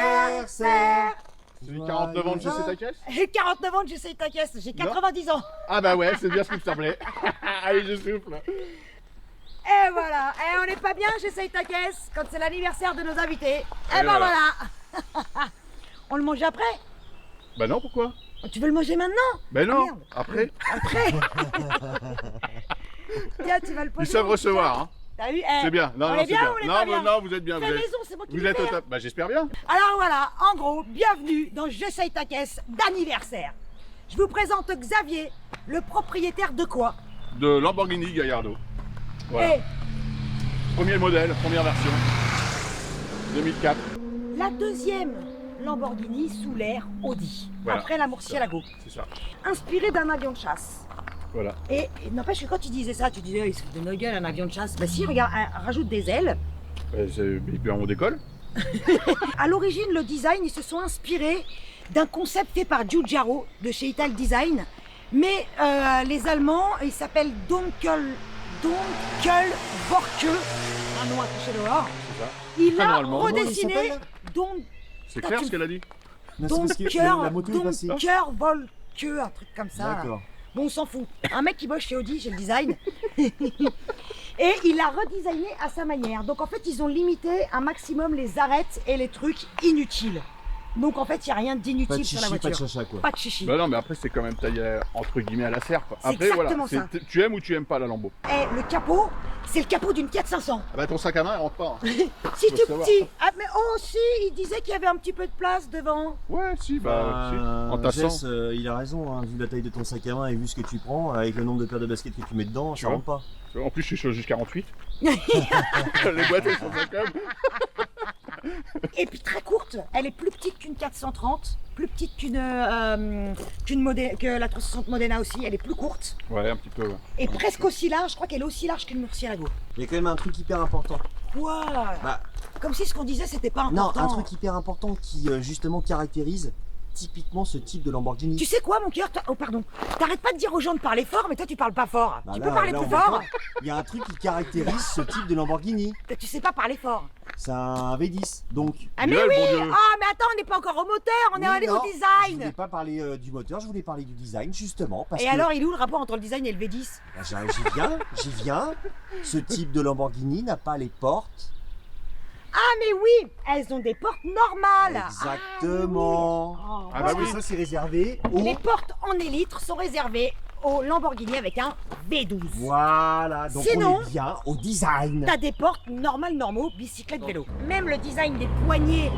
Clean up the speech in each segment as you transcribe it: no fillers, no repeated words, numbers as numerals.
d'anniversaire. C'est 49 ans de GC ta caisse? J'ai 49 ans de GC ta caisse, j'ai 90 ans. Ah bah ouais, c'est bien ce qui me semblait. Allez, je souffle. Et voilà, et on n'est pas bien GC ta caisse quand c'est l'anniversaire de nos invités. Et ben voilà. On le mange après? Bah non, pourquoi? Tu veux le manger maintenant? Bah non, ah, après. Après. Tiens, tu vas le poser. Ils savent recevoir, hein. T'as vu? C'est bien. Non, on non, est c'est bien bien. ou on est Non, pas bien? non, vous êtes bien. Fais maison, c'est moi qui vous le êtes fais, au hein. top. Bah j'espère bien. Alors voilà, en gros, bienvenue dans J'essaye ta caisse d'anniversaire. Je vous présente Xavier, le propriétaire de quoi? De Lamborghini Gallardo. Voilà. Et Premier modèle, première version. 2004. la deuxième Lamborghini sous l'air Audi, Voilà. après la Murcielago, C'est ça. inspiré d'un avion de chasse. Voilà. Et n'empêche que quand tu disais ça, tu disais, il se fout de nos gueules un avion de chasse. Bah si, regarde, rajoute des ailes. Et puis on décolle. À l'origine, le design, ils se sont inspirés d'un concept fait par Giugiaro de chez Ital Design. Mais les Allemands, ils s'appellent Dunkelborke, un nom affiché dehors. C'est ça. Il Très a normalement. redessiné Comment il s'appelle C'est clair ce qu'elle a dit? Non, c'est parce que la moto est passée. Dunkelborke, un truc comme ça. D'accord. Bon, on s'en fout. Un mec qui bosse chez Audi, chez le design. Et il a redesigné à sa manière. Donc en fait, ils ont limité un maximum les arêtes et les trucs inutiles. Donc en fait, il n'y a rien Pas de d'inutile sur la chichi, voiture. pas de chacha quoi. Pas de chichi. Bah non, mais après c'est quand même taillé entre guillemets à la serre quoi. C'est Après exactement voilà, ça. tu aimes ou tu aimes pas la Lambo? Et le capot, c'est le capot d'une Fiat 500. Ah bah ton sac à main il rentre pas. Hein. Si Faut tout savoir. petit. Ah mais oh si, il disait qu'il y avait un petit peu de place devant. Ouais, si, bah si. En tassant. Jess, il a raison, hein, vu la taille de ton sac à main et vu ce que tu prends, avec le nombre de paires de baskets que tu mets dedans, Tu ça vois. rentre pas. En plus je suis sur jusqu'à 48. Les boîtes elles sont quand même. Et puis très courte. Elle est plus petite qu'une 430, plus petite que la 360 Modena aussi. Elle est plus courte. Ouais, un petit peu. Ouais. Et presque aussi large, je crois qu'elle est aussi large qu'une Murcielago. Il y a quand même un truc hyper important. Quoi? Bah, Comme si ce qu'on disait c'était pas non, important. un truc hyper important qui justement caractérise typiquement ce type de Lamborghini. Tu sais quoi mon cœur? Oh pardon. T'arrêtes pas de dire aux gens de parler fort, mais toi tu parles pas fort. Bah Tu là- peux parler là, plus on voit fort? pas. Il y a un truc qui caractérise ce type de Lamborghini. Tu sais pas parler fort. C'est un V10. Donc, Ah mais Gueule, oui! bon Dieu. Ah mais attends, on n'est pas encore au moteur, on est oui, allé non, au je design. voulais pas parler du moteur, je voulais parler du design justement. Parce Et que, alors il est où le rapport entre le design et le V10? bah, j'y viens. Ce type de Lamborghini n'a pas les portes. Ah mais oui! Elles ont des portes normales! Exactement. Ah, oui. Oh, Ah voilà. bah oui. Ça c'est réservé aux... Les portes en élytre sont réservées au Lamborghini avec un V12. Voilà, donc Sinon- on est bien au design. T'as des portes normaux, bicyclette, vélo. Même le design des poignées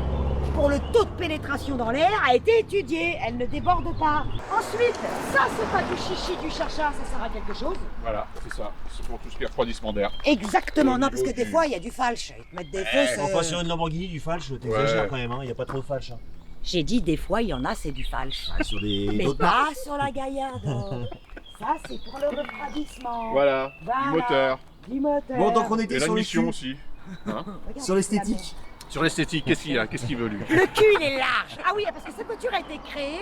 pour le taux de pénétration dans l'air a été étudié. Elle ne déborde pas. Ensuite, ça c'est pas du chichi, du chacha, ça sert à quelque chose. Voilà, c'est ça. C'est pour tout ce qui est refroidissement d'air. Exactement, Au non, parce niveau que des du- fois il y a du falche. Ils te mettent des fausses. Enfin sur une Lamborghini du falche, t'exagères Ouais. quand même, hein. Il n'y a pas trop de falche. Hein. J'ai dit des fois il y en a, c'est du falche. Ah, sur des Mais d'autres pas marques. sur la Gallardo. Ça c'est pour le refroidissement. Voilà, Voilà. du moteur. Du moteur. Bon, donc on Et était sur la le mission cul, aussi. Hein Regarde, sur l'esthétique. Sur l'esthétique, qu'est-ce qu'il y a? Qu'est-ce qu'il veut lui? Le cul, il est large. Ah oui, parce que cette voiture a été créée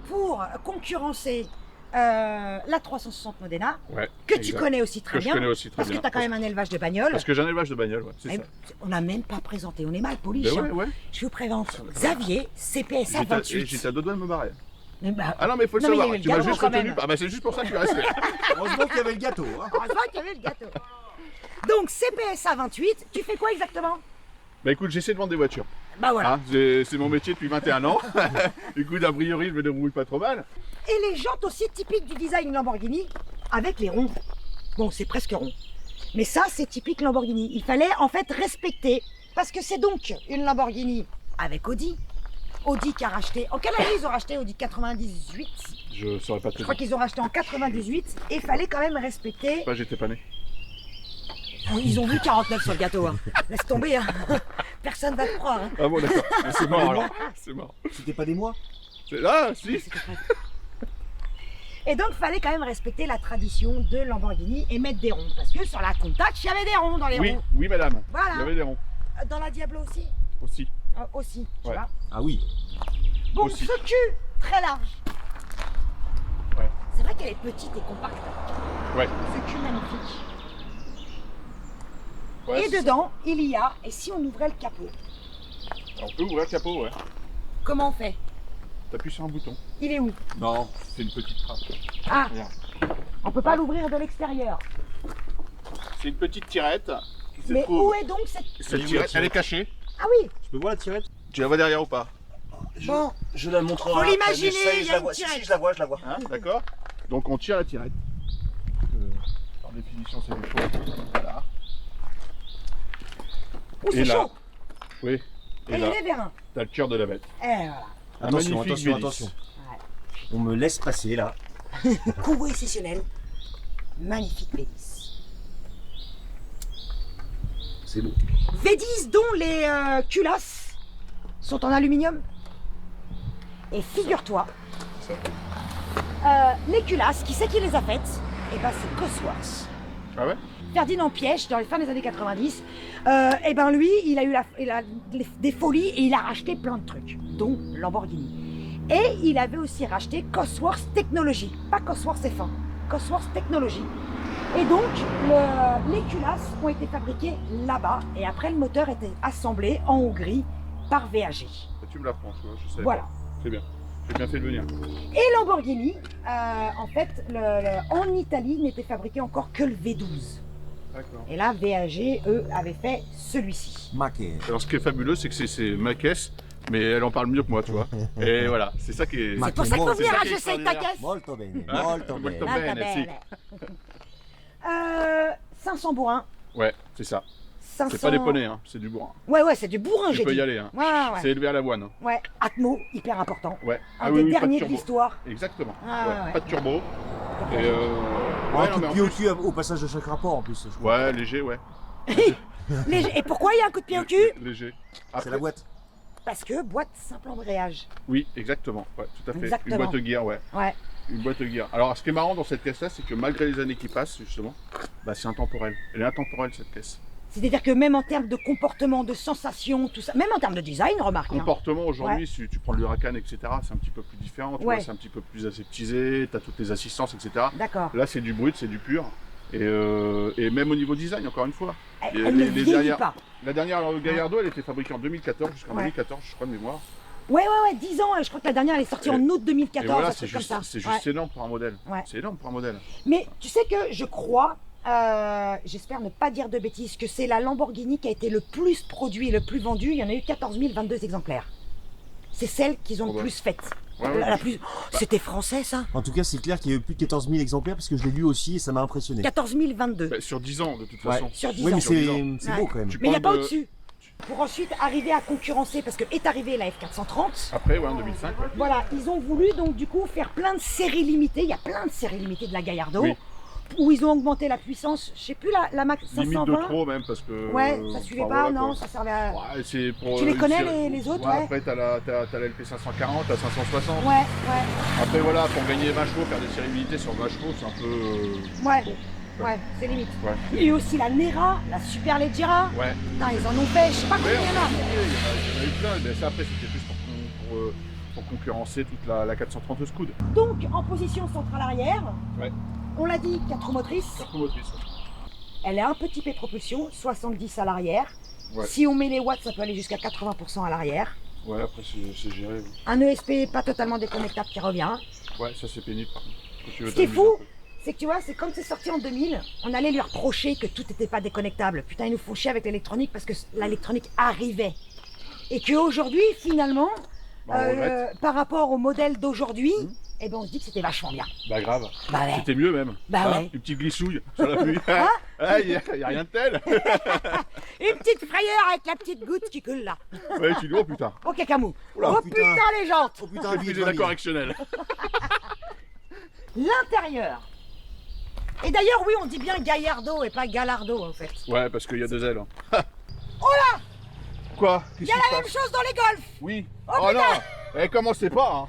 pour concurrencer la 360 Modena, Ouais. que tu exact. connais aussi très Que je bien. connais aussi très Parce que bien. tu as quand même un élevage de bagnoles. Parce que j'ai un élevage de bagnole, ouais, c'est Eh, ça. on n'a même pas présenté, on est mal poli. Ben ouais, ouais. Je vous présente Xavier, CPSA J'étais 28. à deux doigts de me barrer. Mais bah, Ah non, mais il faut le Non, mais il y a savoir. eu le Tu m'as gâteau juste quand retenu. même. Ah bah c'est juste pour ça que je suis resté. Heureusement qu'il y avait le gâteau. Hein. heureusement qu'il y avait le gâteau. Donc CPSA 28, tu fais quoi exactement? Bah écoute, j'essaie de vendre des voitures. Bah voilà. Hein, c'est mon métier depuis 21 ans. Écoute, a priori, je me débrouille pas trop mal. Et les jantes aussi typiques du design Lamborghini, avec les ronds. Bon, c'est presque rond. Mais ça, c'est typique Lamborghini. Il fallait en fait respecter, parce que c'est donc une Lamborghini avec Audi. Audi qui a racheté... En quelle année ils ont racheté Audi? 98? Je saurais pas te Je dire. crois qu'ils ont racheté en 98 et il fallait quand même respecter... Pas, j'étais pas né. Ils ont vu 49 sur le gâteau. Hein. Laisse tomber. Hein. Personne va te croire. Hein. Ah bon, d'accord. Mais c'est mort alors. C'est mort. C'était pas des mois. Ah, si. Et donc, il fallait quand même respecter la tradition de Lamborghini et mettre des ronds. Parce que sur la Countach, il y avait des ronds dans les Oui, ronds. oui, madame. Voilà. Il y avait des ronds Dans la Diablo aussi aussi. Aussi, tu Ouais. vois. Ah oui. Bon, Aussi. ce cul, très large. Ouais. C'est vrai qu'elle est petite et compacte. Ouais. Ce cul magnifique. Ouais, Et c'est dedans, il y a, et si on ouvrait le capot, On peut ouvrir le capot, ouais. Comment on fait? T'appuies sur un bouton. Il est où? Non, c'est une petite trappe. Ah, Regarde. on peut pas l'ouvrir de l'extérieur. C'est une petite tirette qui se Mais trouve. où est donc cette... Cette tirette, elle est cachée. Ah oui, Je peux voir la tirette? Tu la vois derrière ou pas? bon, Je la montrerai. Faut après, l'imaginer, mais ça y est, il y je a la une vois. Si, tirette. je la vois, je la vois. Hein, d'accord. Donc on tire la tirette. Par définition, c'est du faux. Voilà. ouh, c'est Et là, chaud. oui. Et Et il là, est vérin. t'as le cœur de la bête. Eh voilà. Un Attention, magnifique attention, Mélis. attention. On me laisse passer là. Combo exceptionnel. Magnifique V10. C'est beau. V10 dont les culasses sont en aluminium. Et figure-toi, les culasses, qui c'est qui les a faites? Eh ben c'est Cosworth. Ah ouais? Ferdinand Piège, dans les fins des années 90, et ben lui, il a eu des folies et il a racheté plein de trucs, dont Lamborghini. Et il avait aussi racheté Cosworth Technology, pas Cosworth F1, Cosworth Technology. Et donc, les culasses ont été fabriquées là-bas, et après le moteur était assemblé en Hongrie par VAG. Tu me l'apprends, tu vois, je sais. Voilà. C'est bien. J'ai bien fait de venir. Et Lamborghini, en fait, en Italie, n'était fabriqué encore que le V12. D'accord. Et là, VAG, eux, avaient fait celui-ci. Maquet. Alors ce qui est fabuleux, c'est que c'est ma caisse, mais elle en parle mieux que moi, tu vois. Et voilà, c'est ça qui est. C'est pour ça qu'il faut C'est venir ça à qui est Je sais ta extraordinaire. caisse. Molto bene, Hein? molto Molto bene. bene. Molto si. bene. 500 bourrins. Ouais, c'est ça. 500... C'est pas des poneys, hein, c'est du bourrin. Ouais, c'est du bourrin, Tu j'ai peux dit. y aller, hein. Ouais. C'est élevé à l'avoine. Hein. Ouais, Atmo, hyper important. Ouais. Un des pas de derniers de turbo. l'histoire. Exactement. Ah, ouais. Pas de turbo. Et Un ouais, non, coup mais de en pied au plus- cul au passage de chaque rapport en plus. Je crois. Ouais, léger, ouais. Et pourquoi il y a un coup de pied au cul? Léger. C'est Après- la boîte. Parce que boîte simple embrayage. Oui, exactement. Ouais, tout à fait. Exactement. Une boîte gear, ouais. Ouais. Une boîte gear. Alors, ce qui est marrant dans cette caisse-là, c'est que malgré les années qui passent, justement, bah, c'est intemporel. Elle est intemporelle, cette caisse. C'est-à-dire que même en termes de comportement, de sensation, tout ça, même en termes de design, remarque. Hein. Comportement, aujourd'hui, si tu prends le Huracan, etc., c'est un petit peu plus différent. Tu Ouais. vois, c'est un petit peu plus aseptisé, tu as toutes les assistances, etc. D'accord. Là, c'est du brut, c'est du pur. Et même au niveau design, encore une fois. Elle ne vieillit dernières- pas. La dernière Gallardo, elle était fabriquée en 2014, jusqu'en Ouais. 2014, je crois, de mémoire. Ouais, 10 ans. Je crois que la dernière, elle est sortie Et- en août Et 2014, voilà, un c'est truc comme juste, ça. c'est Ouais. juste énorme pour un modèle. Ouais. C'est énorme pour un modèle. Mais tu sais que je crois, j'espère ne pas dire de bêtises, que c'est la Lamborghini qui a été le plus produit et le plus vendu. Il y en a eu 14 022 exemplaires. C'est celle qu'ils ont Oh le bah. plus faite. Ouais, ouais. La plus... C'était français ça? En tout cas, c'est clair qu'il y a eu plus de 14 000 exemplaires parce que je l'ai lu aussi et ça m'a impressionné. 14 022 Bah, sur 10 ans, de toute Ouais. façon. sur 10 Oui, ans. mais Sur 10 ans. c'est Ouais. beau quand même. Tu Mais il n'y a parles pas de- au-dessus. Pour ensuite arriver à concurrencer, parce que est arrivée la F430. Après, ouais, en 2005. Ouais. Voilà, ils ont voulu donc du coup faire plein de séries limitées. Il y a plein de séries limitées de la Gallardo. Oui. Où ils ont augmenté la puissance. Je sais plus, la Max Limite 520. de trop, même, parce que. Ouais, ça suivait enfin, pas, voilà, non, quoi. ça servait à. Ouais, c'est pour, Tu les connais, une série- les autres, ouais. Après, t'as la LP540, la 560. Ouais, Après, voilà, pour gagner 20 chevaux, faire des séries limitées sur 20 chevaux, c'est un peu. ouais, Bon. ouais, c'est limite. Ouais. Il y a eu aussi la Nera, la Super Leggera. Ouais. Putain, ils en ont fait, je sais pas combien Ouais, il y en a. il y en a eu plein, mais ça, après, c'était plus pour concurrencer toute la 430 Scud. Donc, en position centrale arrière, Ouais. on l'a dit, 4 motrices. Quatre motrices. Elle est un petit P propulsion, 70 à l'arrière. Ouais. Si on met les watts, ça peut aller jusqu'à 80% à l'arrière. Ouais, après, c'est géré. oui. Un ESP pas totalement déconnectable qui revient. Ouais, ça, c'est pénible. Quand tu veux Ce qui est t'amuser fou, un peu. c'est que tu vois, c'est comme c'est sorti en 2000, on allait lui reprocher que tout n'était pas déconnectable. Putain, ils nous font chier avec l'électronique parce que l'électronique arrivait. Et qu'aujourd'hui, finalement, Bah, on regrette. par rapport au modèle d'aujourd'hui, Mhm. eh ben, on se dit que c'était vachement bien. Bah, grave. Bah ouais. C'était mieux même. Bah ouais. Une petite glissouille sur la pluie. Hein Il n'y a rien de tel. Une petite frayeur avec la petite goutte qui coule là. Ouais, tu dis, oh putain. Oh cacamou. Oula, Oh putain. putain les jantes. Oh putain, J'ai vite, fait de la vite. correctionnelle. L'intérieur. Et d'ailleurs, oui, on dit bien Gallardo et pas Gallardo en fait. Ouais, parce qu'il y a deux ailes. Oh là, Quoi? il y a la même chose dans les golfs. Oui. Oh, non. Eh, commencez pas. Hein.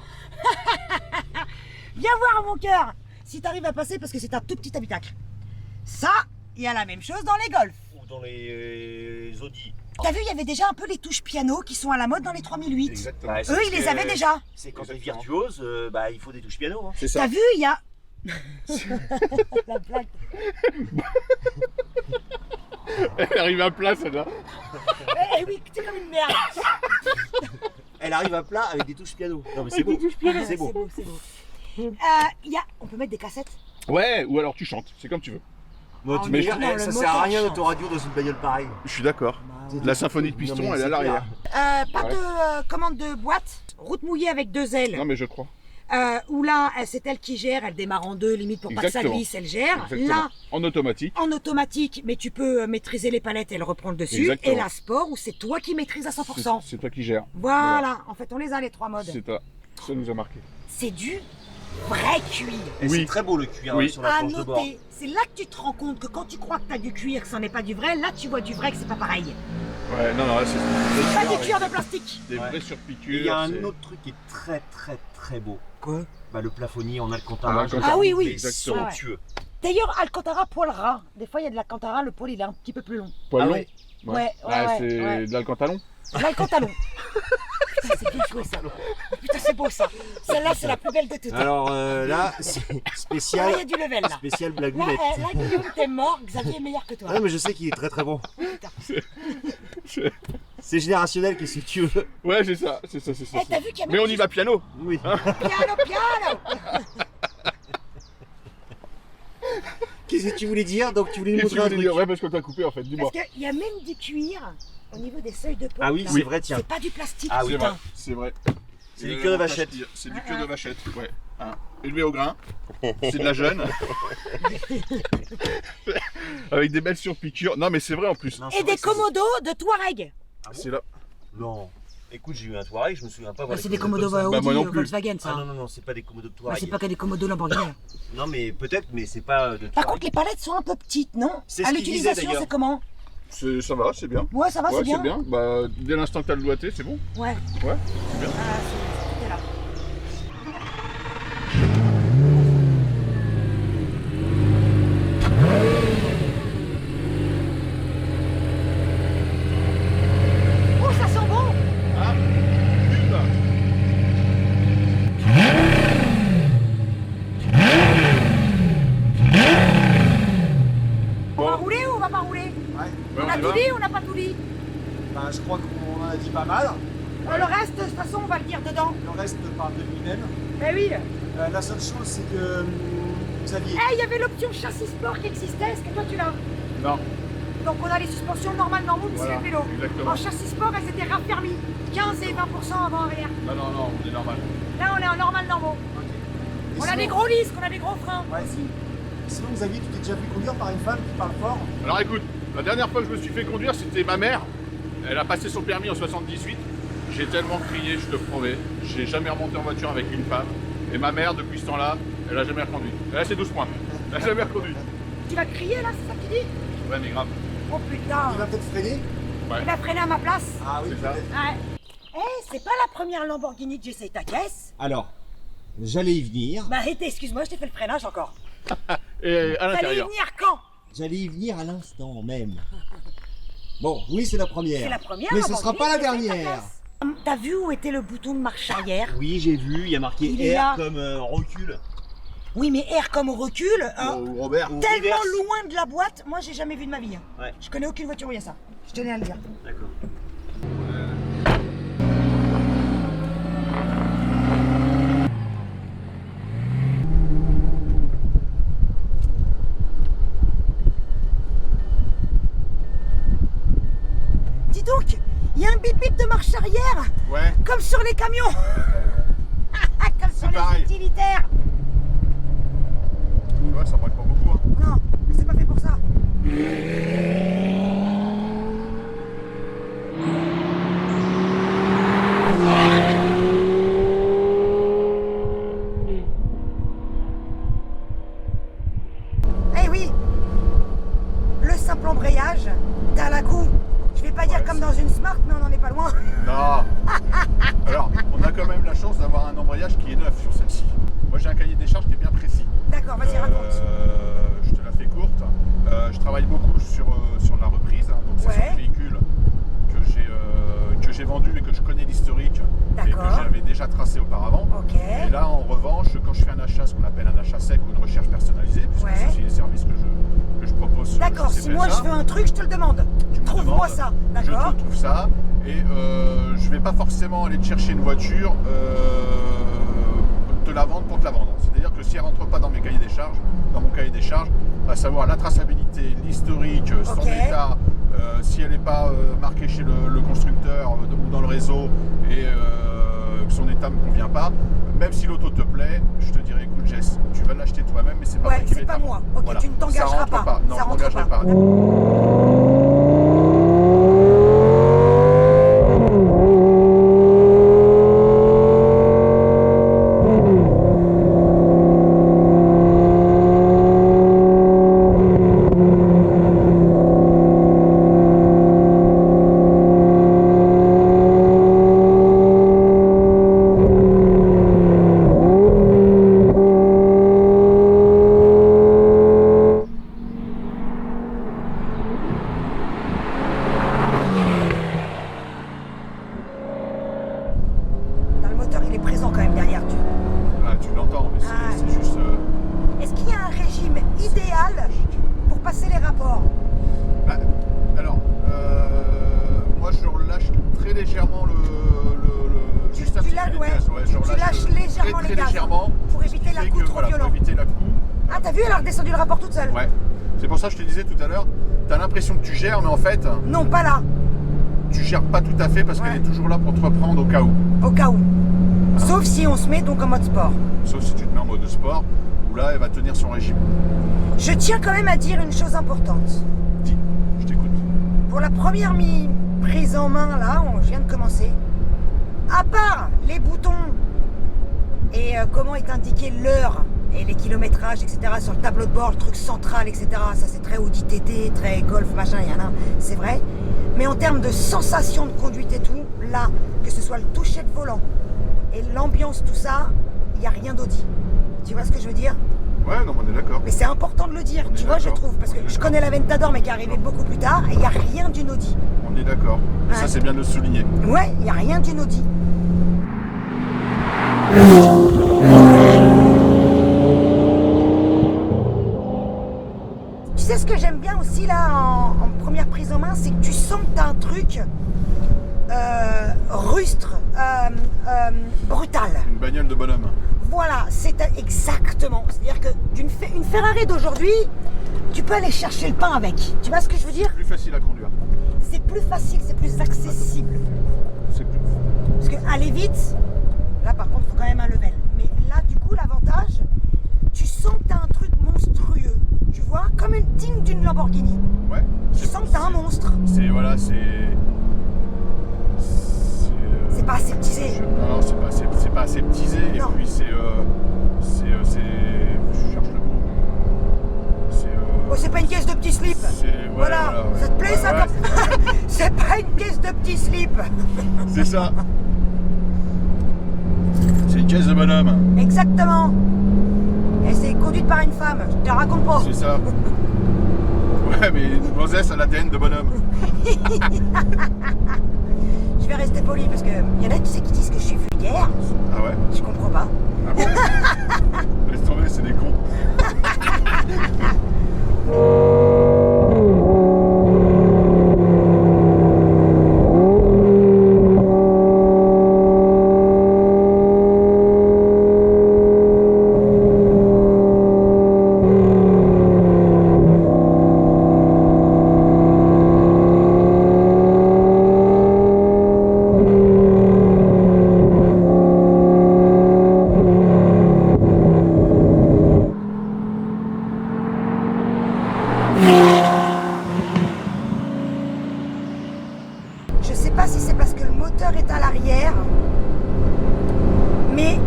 Viens voir mon cœur. Si t'arrives à passer parce que c'est un tout petit habitacle. Ça, il y a la même chose dans les golfs. Ou dans les Audi. T'as vu, il y avait déjà un peu les touches piano qui sont à la mode dans les 3008. Exactement. Ouais, Eux, ils les avaient déjà. C'est quand t'es Exactement. virtuose, bah, il faut des touches piano. Hein. C'est T'as ça. vu, il y a... La blague. Elle arrive à plat celle-là. Eh oui, c'est comme une merde. Elle arrive à plat avec des touches piano. Non mais c'est beau. C'est beau. C'est beau. On peut mettre des cassettes. Ouais, ou alors tu chantes, c'est comme tu veux. Moi, Ah, tu mais me dis, non, eh, le ça moteur sert à rien chante. d'autoradio dans une bagnole pareille. Je suis d'accord. La symphonie de piston, Non, mais elle est à c'est l'arrière. clair. Pas de commande de boîte. Route mouillée avec 2 ailes. Non mais je crois. Où là, c'est elle qui gère. Elle démarre en 2, limite pour pas que ça Exactement. glisse, elle gère. Exactement. Là, En automatique. en automatique, mais tu peux maîtriser les palettes et le reprendre dessus. Exactement. Et la sport, où c'est toi qui maîtrises à 100%. C'est toi qui gères. Voilà. En fait, on les a les 3 modes. C'est toi. Ça nous a marqué. C'est du vrai cuir. Et Oui. c'est très beau le cuir Oui. sur la À planche de bord. noter. C'est là que tu te rends compte que quand tu crois que t'as du cuir, que ce n'est pas du vrai, là tu vois du vrai, que c'est pas pareil. Ouais, non, là c'est Pas du cuir de plastique. des Ouais. vraies Et surpiqûres. il y a un c'est- autre truc qui est très très très beau. Quoi? Bah le plafonnier en En alcantara. Alcantara. Ah oui, oui. Il est Exactement. somptueux. D'ailleurs, Alcantara, poil ras. Des fois, il y a de l'Alcantara, le poil il est un petit peu plus long. Poil Ah long. ouais. Ouais, C'est ouais. de l'alcantalon. L'Alcantalon. Putain, c'est bien joué ça. Putain, c'est beau ça. Celle-là, c'est la plus belle de toutes. Alors là, c'est Ah, spécial, il y a du level là. spécial Là, blagounette. là, Guillaume, t'es mort. Xavier est meilleur que toi. Ah, mais je sais qu'il est très très bon. C'est- C'est générationnel, qu'est-ce que tu veux. Ouais, c'est ça, c'est ça, c'est ça. Eh, t'as vu qu'il y a Mais on y va piano. Oui. Piano, piano. Qu'est-ce que tu voulais dire? Donc tu voulais nous Qu'est-ce que montrer un tu voulais truc. dire? Ouais, parce qu'on t'a coupé en fait, dis-moi. Parce qu'il y a même du cuir au niveau des seuils de porte. Ah oui, là. c'est vrai, tiens. C'est pas du plastique. Ah oui, C'est putain. vrai, c'est vrai. C'est du cuir de vachette. C'est du cuir de vachette, ouais. Hein. Élevé au grain, c'est de la jeune. Avec des belles surpiqûres. Non mais c'est vrai en plus. Non, Et c'est vrai des que c'est- commodos de Touareg. Ah bon C'est là. Non. Écoute, j'ai eu un Touareg, je me souviens pas. Bah, avoir c'est des des commodos comme ça. Bah, moi Audi, non plus. Volkswagen ça. Ah non, non, non, c'est pas des commodos de Bah, Touareg. c'est pas que des commodos Lamborghini. Non, mais peut-être, mais c'est pas de Par Touareg. contre, les palettes sont un peu petites, non? C'est À ce qu'il disait, l'utilisation, d'ailleurs. c'est comment? Ça va, c'est bien. Ouais, ça va, Ouais, c'est bien. Bah, dès l'instant que t'as le doigté, c'est bon. Ouais. Ouais, c'est bien. Ah, c'était là. Oh, ça sent bon! Ah, putain. On va Bon, rouler ou on va pas rouler? Ouais. On on a y tout va. dit ou on n'a pas tout dit? Bah, je crois qu'on en a dit pas mal. Le reste, de toute façon, on va le dire dedans. Le reste parle de lui-même. Eh oui! La seule chose, c'est que Xavier. Eh, il y avait l'option châssis sport qui existait, est-ce que toi tu l'as? Non, Donc on a les suspensions normales normaux qui voilà, suivent le vélo. exactement. En châssis sport, elles étaient raffermies. 15 et 20% avant-arrière. Non, non, non, on est normal. Là, on est en normal normaux. Et On a sinon- des gros lisques, on a des gros freins Ouais. aussi. Sinon, Xavier, tu t'es déjà fait conduire par une femme qui parle fort. Alors écoute, la dernière fois que je me suis fait conduire, c'était ma mère. Elle a passé son permis en 78. J'ai tellement crié, je te promets. J'ai jamais remonté en voiture avec une femme. Et ma mère, depuis ce temps-là, elle a jamais reconduit. Elle a ses 12 points. Elle a jamais reconduit. Tu vas crier là, c'est ça que tu dis? Ouais, mais grave. Oh putain! Il va peut-être freiner. Il va freiner à ma place. Ah oui, C'est ça. peut-être. Ouais. Eh, c'est pas la première Lamborghini que j'essaye ta caisse. Alors, j'allais y venir. Bah, excuse-moi, je t'ai fait le freinage encore. Et à T'allais y l'intérieur. venir quand? J'allais y venir à l'instant même. Bon, oui, c'est la première. C'est la première Mais ce Lamborghini sera pas la que j'essaye ta dernière. caisse. T'as vu où était le bouton de marche arrière? Oui, j'ai vu, il y a marqué Il est R là. comme recul. Oui, mais R comme au recul, hein, Oh, Robert. Ou tellement reverse. loin de la boîte, moi j'ai jamais vu de ma vie. Hein. Ouais. Je connais aucune voiture où il y a ça. Je tenais à le dire. D'accord. Dis donc, il y a un bip bip de marche arrière, Ouais. comme sur les camions. Comme sur les pareil. utilitaires. Ouais, ça braque pas beaucoup. Hein. Non, mais c'est pas fait pour ça. Eh oui, le simple embrayage, t'as la coup. Je vais pas dire Ouais, comme dans une Smart, mais on en est pas loin. Non. Alors, on a quand même la chance d'avoir un embrayage qui est neuf sur celle-ci. Moi, j'ai un cahier des charges qui est bien précis. D'accord, vas-y, raconte. Je te la fais courte. Je travaille beaucoup sur la reprise. Hein, donc, c'est Ouais. sur le véhicule que j'ai vendu et que je connais l'historique et que D'accord. j'avais déjà tracé auparavant. Ok. Et là, en revanche, quand je fais un achat, ce qu'on appelle un achat sec ou une recherche personnalisée, puisque Ouais. c'est aussi les services que que je propose sur D'accord, ces si moi pièces-là. je veux un truc, je te le demande. Tu me Trouve-moi demandes, ça, Je d'accord? te trouve ça. Et je vais pas forcément aller te chercher une voiture, te la vendre pour te la vendre. C'est-à-dire que si elle rentre pas dans mes cahiers des charges, dans mon cahier des charges, à savoir la traçabilité, l'historique, son Ok. état, si elle n'est pas marquée chez le constructeur ou dans le réseau et que son état ne me convient pas, même si l'auto te plaît, je te dirais écoute Jess, tu vas l'acheter toi-même, mais c'est pas Ouais, moi qui c'est vais pas t'en- moi. Ok, Voilà. tu ne t'engageras Ça rentre pas. Non, Ça je rentre m'engagerai pas. pas. Dans le moteur, il est présent quand même derrière. Ah, tu l'entends, mais Ah. c'est juste. Est-ce qu'il y a un régime idéal pour passer les rapports? Bah, alors, moi je relâche très légèrement juste un tu petit lâches- peu les ouais. gaz. Ouais, je Tu relâche lâches légèrement très, les très gaz, légèrement pour ce qui éviter la fait coup que, trop voilà, violent. Pour éviter la coup. Ah, t'as vu, elle a redescendu le rapport toute seule. Ouais. C'est pour ça que je te disais tout à l'heure, t'as l'impression que tu gères, mais en fait, Non, pas là, tu gères pas tout à fait parce Ouais. qu'elle est toujours là pour te reprendre au cas où. au cas où. Sauf si on se met donc en mode sport. Sauf si tu te mets en mode sport, où là, elle va tenir son régime. Je tiens quand même à dire une chose importante. Dis, je t'écoute. Pour la première prise en main, là, je viens de commencer, à part les boutons et comment est indiqué l'heure et les kilométrages, etc., sur le tableau de bord, le truc central, etc., ça c'est très Audi TT, très Golf, machin, il y en a, c'est vrai. Mais en termes de sensation de conduite et tout, là, que ce soit le toucher de volant et l'ambiance, tout ça, il n'y a rien d'Audi. Tu vois ce que je veux dire? Ouais, non, on est d'accord. Mais c'est important de le dire, On est tu vois, je d'accord. trouve, parce que On est je d'accord. connais la Ventador, mais qui est arrivée beaucoup plus tard, et il n'y a rien d'une Audi. On est d'accord. Et Ouais. ça, c'est bien de le souligner. Ouais, il n'y a rien d'une Audi. Tu sais ce que j'aime bien aussi là en première prise en main, c'est que tu sens que tu as un truc rustre, brutal. Une bagnole de bonhomme. Voilà, c'est exactement. C'est-à-dire que une Ferrari d'aujourd'hui, tu peux aller chercher le pain avec. Tu vois ce que je veux dire? Plus facile à conduire. C'est plus facile, c'est plus accessible. C'est plus. Parce que aller vite, là par contre, il faut quand même un level. Mais là, du coup, l'avantage, tu sens que tu as un truc monstrueux. Tu vois, comme une digne d'une Lamborghini. Ouais. Tu sens que tu as un monstre. C'est voilà, c'est. C'est pas aseptisé. Non, c'est pas aseptisé. Et Non. puis c'est. Je cherche le mot. C'est. Oh, c'est pas une caisse de petits slips. Voilà, ça te plaît ça ouais, comme... C'est pas une caisse de petits slips. c'est ça. C'est une caisse de bonhomme. Exactement. Et c'est conduite par une femme, je te la raconte pas. C'est ça. Ouais, mais une gonzesse à l'ADN de bonhomme. Je vais rester poli parce que y en a, tu sais, qui disent que je suis vulgaire. Ah ouais? Je comprends pas. Ah bon? Laisse tomber, c'est des cons. Je sais pas si c'est parce que le moteur est à l'arrière, mais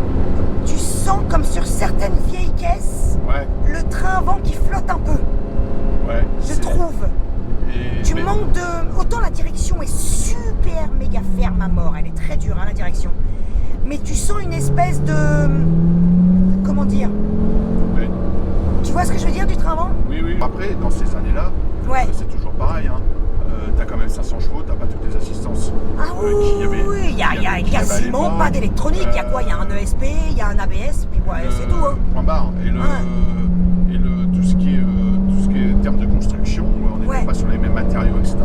tu sens comme sur certaines vieilles caisses, Ouais, le train avant qui flotte un peu, ouais. je c'est- trouve. Et- Tu mais- manques de... Autant la direction est super méga ferme à mort, elle est très dure, hein, la direction. Mais tu sens une espèce de... Comment dire? mais- Tu vois ce que je veux dire du train avant? Oui, oui. Après, dans ces années-là, Ouais. c'est toujours pareil. Hein. T'as quand même 500 chevaux, t'as pas toutes les assistances. Ah oui, qu'il y avait- oui, il y a qu'il y avait à quasiment l'époque. pas d'électronique. Il y a quoi? Il y a un ESP, il y a un ABS, puis ouais, c'est tout. Hein. Point barre. Et tout ce qui est termes de pas sur les mêmes matériaux, etc.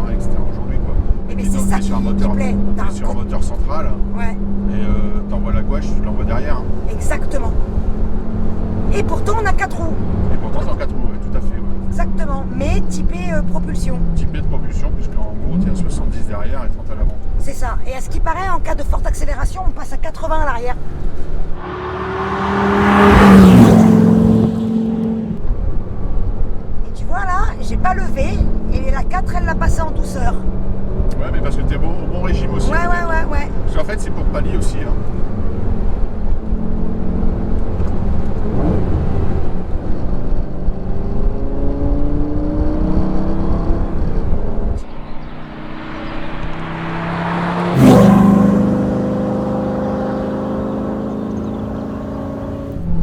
aujourd'hui, quoi. Et mais Et c'est donc, ça t'es qui sur un me moteur, plaît. T'as t'es un sur un co- moteur central, Ouais, et t'envoies la gouache, tu l'envoies derrière. Hein. exactement. Et pourtant, on a 4 roues. Et pourtant, c'est en 4 roues, ouais, tout à fait. Ouais. Exactement. Mais typé propulsion. Type B de propulsion, puisqu'en gros, tu as 70 derrière et 30 à l'avant. C'est ça. Et à ce qui paraît, en cas de forte accélération, on passe à 80 à l'arrière. Et tu vois là, j'ai pas levé. Et la 4, elle l'a passé en douceur. Ouais, mais parce que t'es au bon régime aussi. Ouais, ouais, ouais, ouais. Parce qu'en fait, c'est pour pallier aussi. Hein.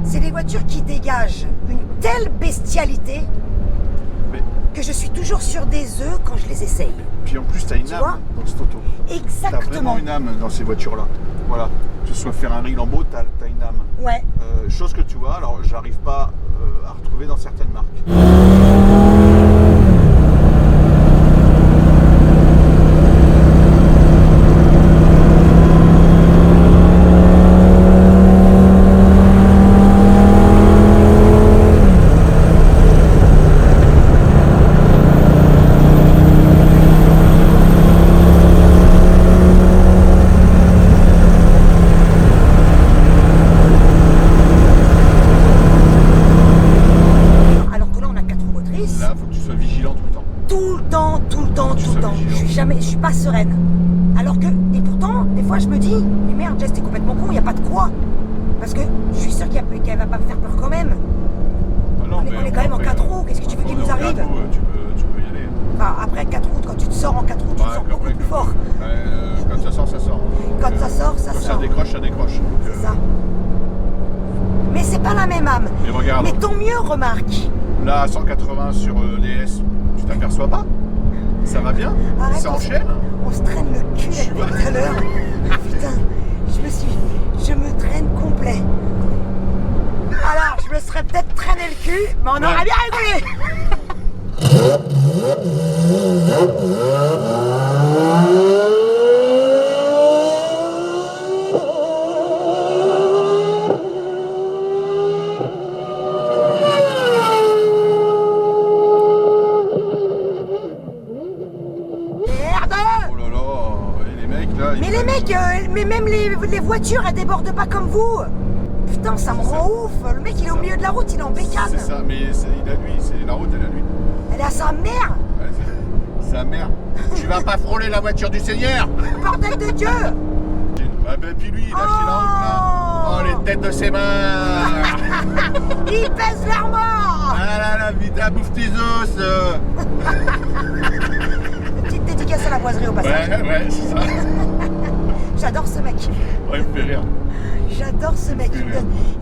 C'est des voitures qui dégagent une telle bestialité Mais, que je suis toujours sur des œufs quand je les essaye. puis en plus, t'as une Tu âme vois dans cette auto. T'as Exactement. vraiment une âme dans ces voitures-là. Voilà. Que ce soit Ferrari, Lambo, t'as une âme. Ouais. Chose que tu vois, alors j'arrive pas à retrouver dans certaines marques. Alors que là, on a 4 roues motrices. Là, faut que tu sois vigilant tout le temps. Tout le temps, tout le temps, Tu tout le sois temps. vigilant. Je suis pas sereine. Alors que, et pourtant, des fois je me dis, mais merde, Jess, t'es complètement con, il n'y a pas de quoi. Parce que je suis sûre qu'elle va pas me faire peur quand même. Ah non, On est quand même en après, 4 roues, qu'est-ce que tu veux après, qu'il on nous est en arrive? 4 roues, tu peux y aller. Enfin, après 4 roues, quand tu te sors en 4 roues, tu te sors beaucoup plus fort. Quand ça sort, ça sort. Quand ça sort, ça Quand ça sort. décroche, ça décroche. Donc, C'est ça. Mais c'est pas la même âme. Mais regarde, Mais tant mieux, remarque. là, à 180 sur l'ES, tu t'aperçois pas? Ça va bien? Arrête, Ça enchaîne? On se traîne le cul là, Tu vois. depuis tout à l'heure. Putain, je me traîne complet. Alors, je me serais peut-être traîné le cul, mais on aurait bien rigolé. Merde! Oh là là, et les mecs là. Mais les mecs, mais même les voitures, elles débordent pas comme vous. Putain, ça me rend ouf. Le mec, il est au milieu de la route, il est en bécane. C'est ça, mais il a lui, c'est la route, elle a lui. Elle est à sa mère. Ouais, c'est sa mère. Tu vas pas frôler la voiture du Seigneur! Bordel de Dieu. Ah ben puis lui, il a acheté la route là. Oh les têtes de ses mains! Il pèse leur mort. Ah là là, vite, bouffe tes os! Petite dédicace à la boiserie au passage. Ouais, c'est ça. J'adore ce mec. Ouais, il me fait rire. J'adore ce mec.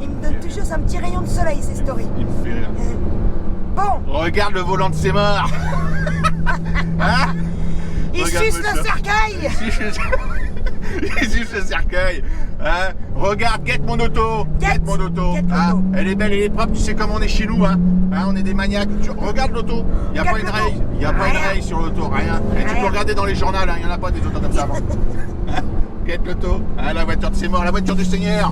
Il me donne toujours un petit rayon de soleil, ces stories. Il me fait rire. Bon, Regarde le volant de ses morts! Hein? il Regarde-moi suce le ça. cercueil. Il suce le cercueil! Hein? Regarde, guette mon auto! Guette mon auto! l'auto. Hein? Elle est belle, elle est propre, tu sais comment on est chez nous, hein? Hein, on est des maniaques. Regarde l'auto! Il n'y a Guette pas une l'auto. raye! Il n'y a pas une Rien. raye sur l'auto, rien! Et tu Rien. peux regarder dans les journaux, hein, il n'y en a pas des autos comme ça avant. Hein? Guette l'auto! Hein, la voiture de ses morts, la voiture du Seigneur!